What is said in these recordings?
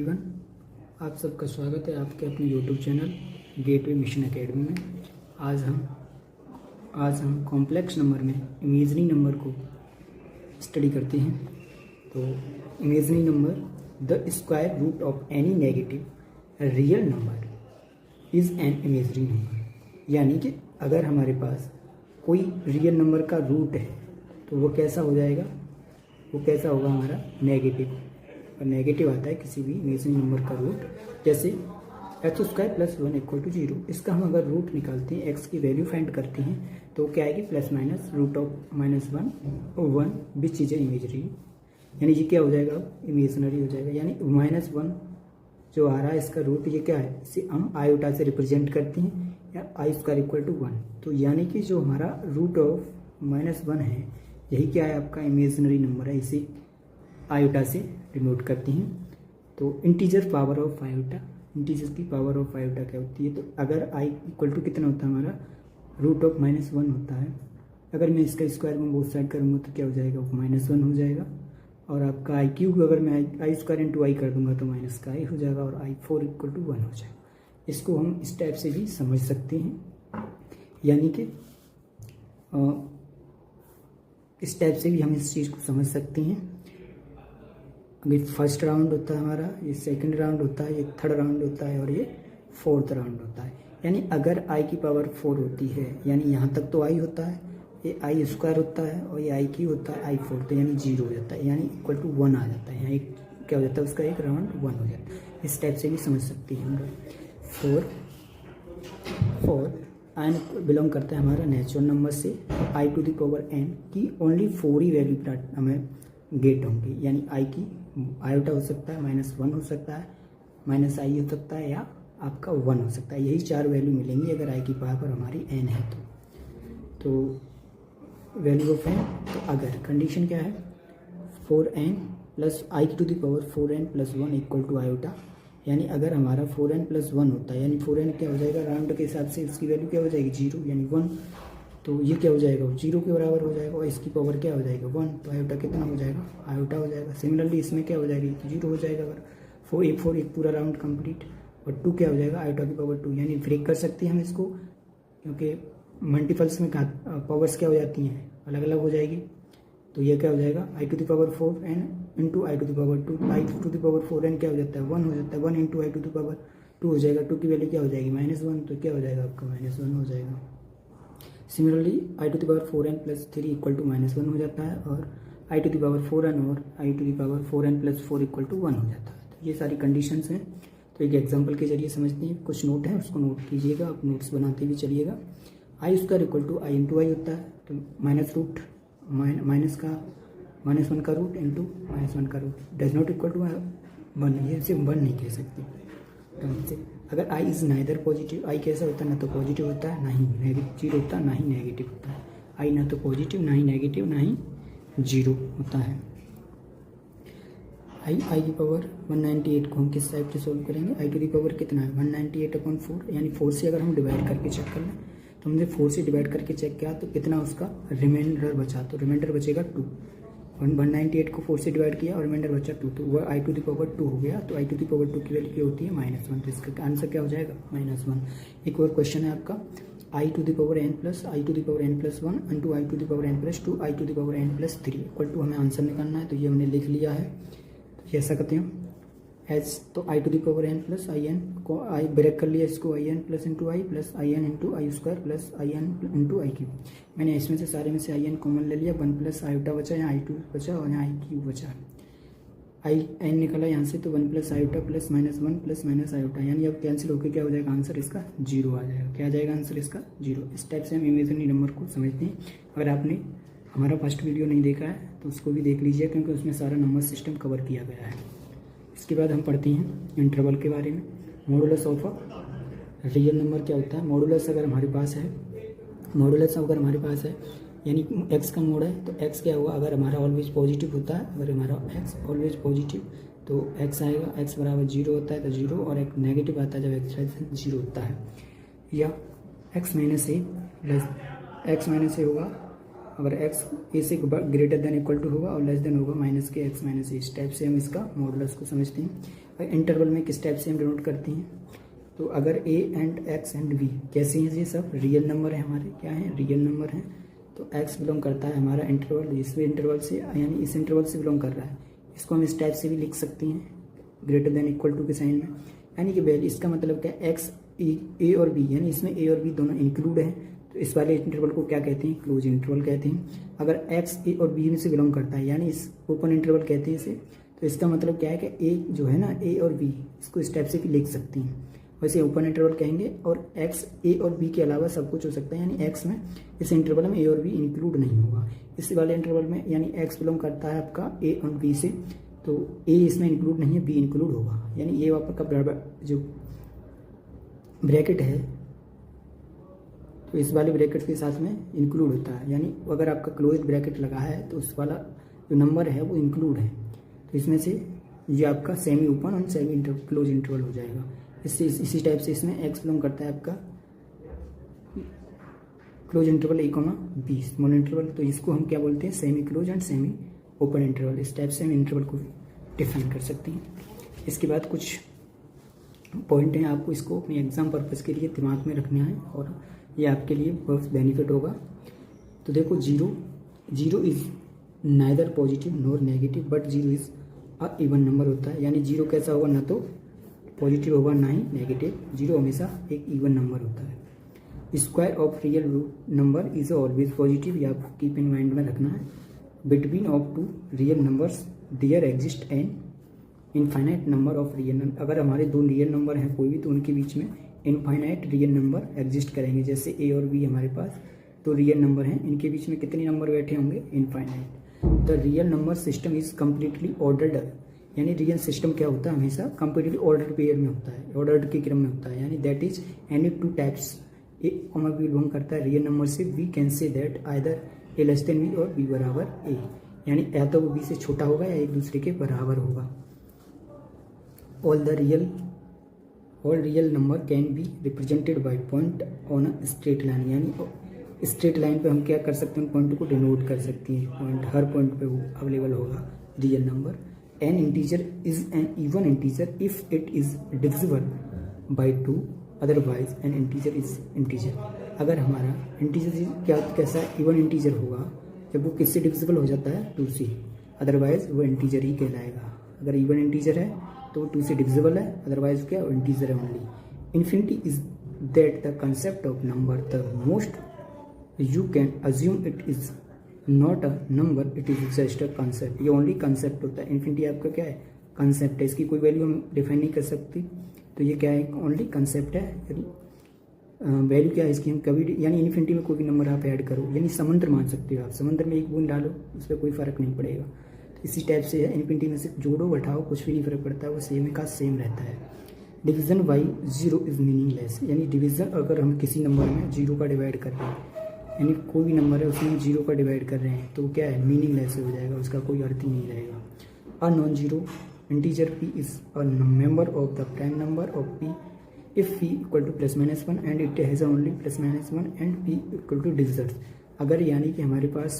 Everyone, आप सबका स्वागत है आपके अपने YouTube channel Gateway Mission Academy में। आज हम कॉम्प्लेक्स नंबर में इमेजिनरी नंबर को स्टडी करते हैं। तो imaginary number, the square root of any negative real number is an imaginary number. यानी कि अगर हमारे पास कोई रियल नंबर का रूट है तो वो कैसा हो जाएगा, वो कैसा होगा हमारा नेगेटिव। और नेगेटिव आता है किसी भी इमेजिनरी नंबर का रूट, जैसे X square plus 1 equal to 0। इसका हम अगर रूट निकालते हैं, एक्स की वैल्यू फाइंड करते हैं तो क्या आएगी, प्लस माइनस रूट ऑफ -1 विच चीज़ है इमेजिनरी। यानी ये क्या हो जाएगा, इमेजिनरी हो जाएगा। यानी -1 जो आ रहा है इसका रूट, ये क्या है, इसे हम आयोटा से रिप्रेजेंट करते हैं या आई स्क्वायर इक्वल टू 1। तो यानी कि जो हमारा रूट ऑफ -1 है यही क्या है, आपका इमेजिनरी नंबर है। इसे आयोटा से डिनोट करते हैं। तो integer power of iota, integer की पावर ऑफ आयोटा क्या होती है, तो अगर आई इक्वल टू कितना होता है हमारा, रूट ऑफ -1 होता है। अगर मैं इसका स्क्वायर में बोथ साइड करूँगा तो क्या हो जाएगा, -1 हो जाएगा। और आपका आई क्यूब अगर मैं आई स्क्वायर इंटू आई कर दूंगा तो माइनस का आई हो जाएगा और I4 इक्वल टू 1 हो जाएगा। इसको हम इस टाइप से भी समझ सकते हैं, यानी कि इस टाइप से भी हम इस चीज़ को समझ सकते हैं। अभी फर्स्ट राउंड होता है हमारा, ये सेकंड राउंड होता है, ये थर्ड राउंड होता है और ये फोर्थ राउंड होता है। यानी अगर आई की पावर 4 होती है, यानी यहाँ तक तो आई होता है, ये आई स्क्वायर होता है और ये आई की होता है I4, तो यानी 0 हो जाता है, यानी इक्वल टू 1 आ जाता है। यहाँ एक क्या हो जाता है, उसका एक राउंड 1 हो जाता है। इस टाइप से भी समझ सकते हैं हम लोग। 4 एन बिलोंग करता है हमारा नेचुरल नंबर से, आई टू द पावर n की ओनली 4 ही वैल्यू हमें गेट होंगी। यानी आई की आयोटा हो सकता है, -1 हो सकता है, -i हो सकता है या आपका 1 हो सकता है। यही 4 वैल्यू मिलेंगी अगर आई की पावर हमारी n है तो वैल्यू ऑफ n। तो अगर कंडीशन क्या है, 4n plus I to the power 4n plus 1 equal to iota. यानी अगर हमारा 4n प्लस 1 होता है, यानी 4n क्या हो जाएगा, राउंड के हिसाब से इसकी वैल्यू क्या हो जाएगी, 0 यानी 1। तो ये क्या हो जाएगा, 0 के बराबर हो जाएगा और इसकी पावर क्या हो जाएगा, 1। तो आयोटा कितना हो जाएगा, आयोटा हो जाएगा। सिमिलरली इसमें क्या हो जाएगी, 0 हो जाएगा। अगर 4 एक पूरा राउंड कंप्लीट, और 2 क्या हो जाएगा, आयोटा की पावर 2। यानी ब्रेक कर सकते हैं हम इसको, क्योंकि मल्टीपल्स में पावर्स क्या हो जाती हैं, अलग अलग हो जाएगी। तो ये क्या हो जाएगा, I to the power 4n into I to the power 2। I to the power 4n क्या हो जाता है, 1 हो जाता है, 1 into I to the power 2 हो जाएगा। 2 की वैल्यू क्या हो जाएगी, -1, तो क्या हो जाएगा आपका -1 हो जाएगा। Similarly I to the power 4n plus 3 equal to -1 हो जाता है, और I to the power 4n और I to the power 4n plus 4 equal to 1 हो जाता है। तो ये सारी कंडीशंस हैं। तो एक एग्जांपल के जरिए समझते हैं। कुछ नोट है उसको नोट कीजिएगा, आप नोट्स बनाते भी चलिएगा। I square equal to I into I होता है, तो -1 का रूट इंटू -1 का root does not equal to 1, ये सिर्फ 1 नहीं कह सकते। तो अगर I is neither positive, I कैसा होता है, ना तो पॉजिटिव होता है ना ही जीरो होता है, ना ही नेगेटिव होता है। आई ना तो पॉजिटिव, ना ही नेगेटिव, ना ही जीरो होता है। आई की पावर 198 को हम किस टाइप से सोल्व करेंगे, आई टू दी पावर कितना है, 198/4, यानी 4 से अगर हम डिवाइड करके चेक कर लें तो हमने 4 से डिवाइड करके चेक किया तो कितना उसका रिमाइंडर बचा, तो रिमाइंडर बचेगा 2। 198 को 4 से डिवाइड किया और रिमाइंडर बचा 2, तो वह आई टू द पावर 2 हो गया। तो आई टू द पावर 2 की वैल्यू क्या होती है, -1। तो इसका आंसर क्या हो जाएगा, -1। एक और क्वेश्चन है आपका, i to the power n plus I to the power n plus 1 into I to the power n plus 2 I to the power n plus 3 equal to हमें आंसर निकालना है। तो ये हमने लिख लिया है। तो ऐसा करते हैं एज, तो I to the power n plus I N को आई ब्रेक कर लिया, इसको I N plus into I plus I N into I square plus I N into I cube. मैंने इसमें से सारे में से आई एन कॉमन ले लिया, 1 प्लस आयोटा बचा, यहाँ I2 बचा और यहाँ आई क्यूब बचा। आई एन निकला यहाँ से, तो 1 plus iota plus -1 plus minus iota, यानी अब कैंसिल होकर क्या हो जाएगा, आंसर इसका 0 आ जाएगा। क्या आ जाएगा आंसर इसका 0। इस टाइप से हम इमेजिनरी नंबर को समझते हैं। अगर आपने हमारा फर्स्ट वीडियो नहीं देखा है तो उसको भी देख लीजिए, क्योंकि उसमें सारा नंबर सिस्टम कवर किया गया है। इसके बाद हम पढ़ते हैं इंटरवल के बारे में। Modulus of a real number क्या होता है, मॉडुलस अगर हमारे पास है, यानी x का मोड है तो x क्या होगा, अगर हमारा ऑलवेज पॉजिटिव होता है, अगर हमारा x ऑलवेज पॉजिटिव तो x आएगा, x बराबर 0 होता है तो 0, और एक नेगेटिव आता है जब x 0 होता है। या x माइनस ए होगा अगर एक्स ए से ग्रेटर देन इक्वल टू होगा और लेस देन होगा माइनस के एक्स माइनस ए। इस टाइप से हम इसका मॉडुलस को समझते हैं। इंटरवल में किस टाइप से हम डिनोट करते हैं, तो अगर A and X and V कैसे हैं, ये सब रियल नंबर है हमारे, क्या है, रियल नंबर हैं, तो एक्स बिलोंग करता है हमारा इंटरवल, इस इंटरवल से यानी इस इंटरवल से बिलोंग कर रहा है। इसको हम इस टाइप से भी लिख सकते हैं, ग्रेटर देन इक्वल टू के साइन में, यानी कि वैल्यू, इसका मतलब क्या है, एक्स ए और बी, यानी इसमें ए और बी दोनों इंक्लूड है, तो इस वाले इंटरवल को क्या कहते हैं, क्लोज इंटरवल कहते हैं। अगर एक्स ए और बी में से बिलोंग करता है यानी इस ओपन इंटरवल कहते हैं इसे, तो इसका मतलब क्या है कि ए जो है ना, ए और बी, इसको इस टाइप से भी लिख सकते हैं, वैसे ओपन इंटरवल कहेंगे। और एक्स ए और बी के अलावा सब कुछ हो सकता है, यानी एक्स में इस इंटरवल में ए और बी इंक्लूड नहीं होगा। इस वाले इंटरवल में यानी एक्स बिलोंग करता है आपका ए और बी से, तो ए इसमें इंक्लूड नहीं है, बी इंक्लूड होगा, यानी ये आपका जो ब्रैकेट है तो इस वाले ब्रैकेट के साथ में इंक्लूड होता है, यानी अगर आपका क्लोज ब्रैकेट लगा है तो उस वाला जो नंबर है वो इंक्लूड है, तो इसमें से ये आपका सेमी ओपन और सेमी क्लोज इंटरवल हो जाएगा। इससे इसी टाइप से इसमें एक्स बिलोंग करता है आपका क्लोज इंटरवल ए कॉमा बी स्मॉल इंटरवल, तो इसको हम क्या बोलते हैं, semi close and semi open interval. इस टाइप से हम इंटरवल को डिफाइन कर सकते हैं। इसके बाद कुछ पॉइंट हैं, आपको इसको अपने एग्जाम पर्पज़ के लिए दिमाग में रखना है और ये आपके लिए बहुत बेनिफिट होगा। तो देखो, zero is neither positive nor negative but zero is a even number होता है, यानी जीरो कैसा होगा, ना तो पॉजिटिव होगा ना ही नेगेटिव, जीरो हमेशा एक इवन नंबर होता है। Square of real number is always positive, ये आपको कीप इन माइंड में रखना है। Between of two real numbers there exist an infinite number of real number, अगर हमारे दो रियल नंबर हैं कोई भी, तो उनके बीच में इनफाइनाइट रियल नंबर एग्जिस्ट करेंगे। जैसे ए और बी हमारे पास दो रियल नंबर हैं, इनके बीच में कितने नंबर बैठे होंगे, infinite. The real number system is completely ordered, यानी रियल सिस्टम क्या होता है, हमेशा कम्प्लीटली ऑर्डर्ड पेयर में होता है, ऑर्डर्ड के क्रम में होता है, यानी that is any two types A comma B belong करता है रियल नंबर से, we can say that either A less than B और बी बराबर ए, यानी या तो वो बी से छोटा होगा या एक दूसरे के बराबर होगा। All real number can be represented by point on a straight line, यानी स्ट्रेट लाइन पे हम क्या कर सकते हैं, पॉइंट को डिनोट कर सकते हैं, पॉइंट हर पॉइंट पे वो अवेलेबल होगा real number. N integer is an even integer if it is divisible by 2, otherwise N integer is integer. अगर हमारा इंटीजर क्या कैसा इवन इंटीजर होगा जब वो किससे डिविजिबल हो जाता है, 2 से, अदरवाइज वो इंटीजर ही कहलाएगा। अगर इवन इंटीजर है तो 2 से डिविजिबल है, अदरवाइज क्या, इंटीजर है only. Infinity is that the concept of number the most you can assume it is not a number, it is just a concept, ये ओनली कंसेप्ट होता है। इन्फिनिटी आपका क्या है, कंसेप्ट है, इसकी कोई वैल्यू हम डिफाइन नहीं कर सकती, तो ये क्या है, ओनली कंसेप्ट है। वैल्यू क्या है इसकी, हम कभी, यानी इन्फिनिटी में कोई भी नंबर आप ऐड करो, यानी समुद्र मान सकते हो आप, समुद्र में एक बूंद डालो उस पर कोई फर्क नहीं पड़ेगा। तो इसी टाइप से है, इन्फिनिटी में सिर्फ जोड़ो घटाओ कुछ भी नहीं फर्क पड़ता है, वो सेम का सेम रहता है। Division by zero is meaningless, यानी डिवीजन अगर हम किसी नंबर में जीरो का डिवाइड कर रहे हैं, यानी कोई भी नंबर है उसमें जीरो का डिवाइड कर रहे हैं, तो क्या है, मीनिंगलेस हो जाएगा, उसका कोई अर्थ ही नहीं रहेगा। A non zero integer p is a member of the prime number of p if p equal to plus minus 1 and it has only plus minus 1 and p equal to digits। अगर यानी कि हमारे पास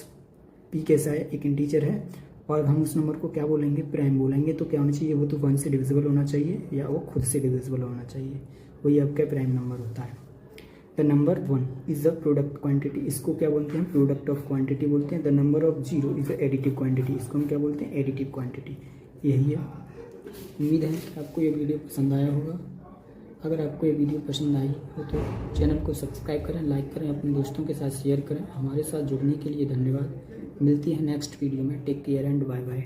p कैसा है, एक integer है और हम उस नंबर को क्या बोलेंगे, प्राइम बोलेंगे, तो क्या होना चाहिए, वो तो 1 से डिविजिबल होना चाहिए या वो खुद से डिविजिबल होना चाहिए, वही आपका प्राइम नंबर होता है। The number 1 is the product quantity, इसको क्या बोलते हैं, प्रोडक्ट ऑफ क्वांटिटी बोलते हैं। The number of 0 is the additive quantity, इसको हम क्या बोलते हैं, एडिटिव क्वांटिटी। यही है। उम्मीद है कि आपको ये वीडियो पसंद आया होगा। अगर आपको ये वीडियो पसंद आई हो तो चैनल को सब्सक्राइब करें, लाइक करें, अपने दोस्तों के साथ शेयर करें। हमारे साथ जुड़ने के लिए धन्यवाद। मिलती है नेक्स्ट वीडियो में। Take care and bye bye.